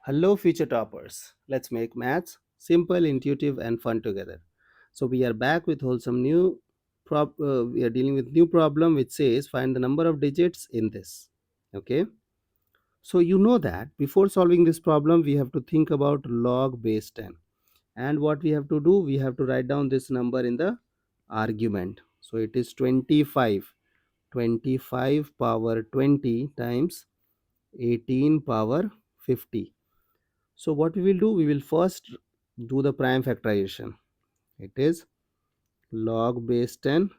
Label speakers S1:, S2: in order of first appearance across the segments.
S1: Hello, future toppers. Let's make maths simple, intuitive, and fun together. So we are back with wholesome new we are dealing with new problem which says find the number of digits in this. Okay. So you know that before solving this problem, we have to think about log base 10. And what we have to do, we have to write down this number in the argument. So it is 25. 25 power 20 times 18 power 50. So what we will do, we will first do the prime factorization. It is log base 10,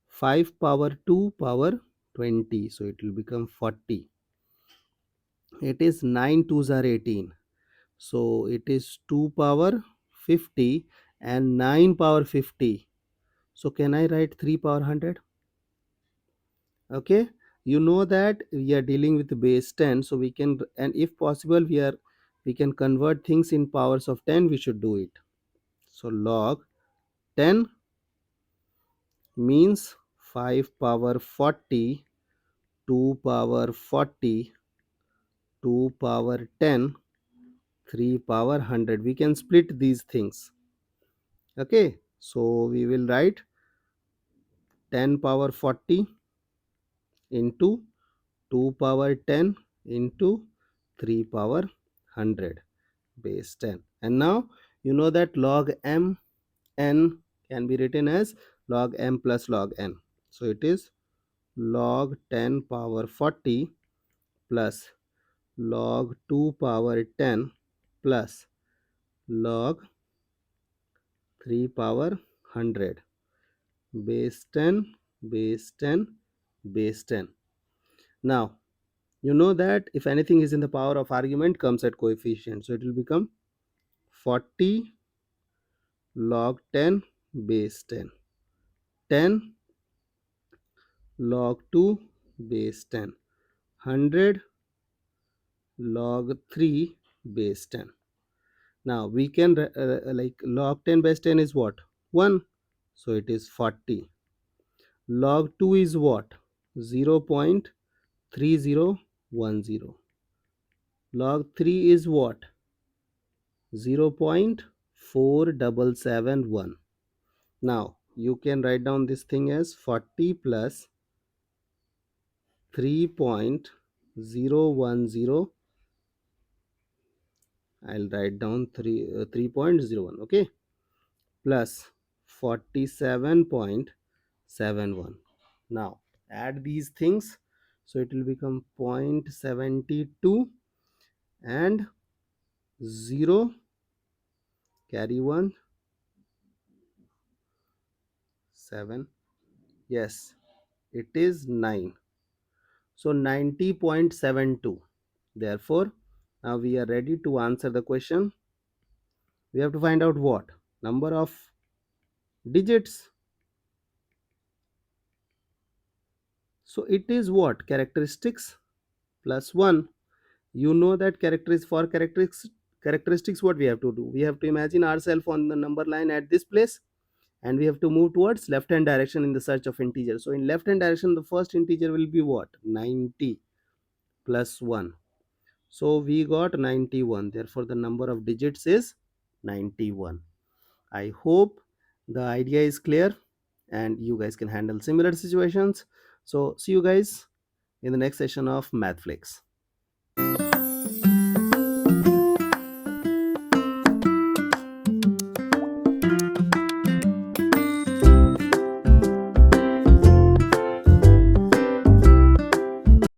S1: 5 power 2 power 20. So it will become 40. It is 9 2s are 18. So it is 2 power 50 and 9 power 50. So can I write 3 power 100? Okay. You know that we are dealing with base 10. So we can, and if possible, we can convert things in powers of 10. We should do it. So log 10 means 5 power 40, 2 power 40, 2 power 10, 3 power 100. We can split these things. Okay, so we will write 10 power 40 into 2 power 10 into 3 power 100 base 10. And now you know that log m n can be written as log m plus log n. So it is log 10 power 40 plus log 2 power 10 plus log 3 power 100 base 10 base 10 base 10. Now you know that if anything is in the power of argument comes at coefficient, so it will become 40 log 10 base 10, 10 log 2 base 10, 100 log 3 base 10. Now we can like log 10 base 10 is what? 1. So it is 40. Log 2 is what? 0.3010. Log 3 is what? 0.4771. Now you can write down this thing as 40 plus 3.010. I'll write down 3.01. Okay, plus 47.71. Now add these things, so it will become 0.72 and 0 carry 1 7. Yes, it is 9. So 90.72. Therefore now we are ready to answer the question. We have to find out what number of digits. So it is what? Characteristics plus 1. You know that characteristics what we have to do, we have to imagine ourselves on the number line at this place, and we have to move towards left hand direction in the search of integer. So in left hand direction the first integer will be what? 90 plus 1. So we got 91. Therefore the number of digits is 91. I hope the idea is clear and you guys can handle similar situations. So see you guys in the next session of MathFlix.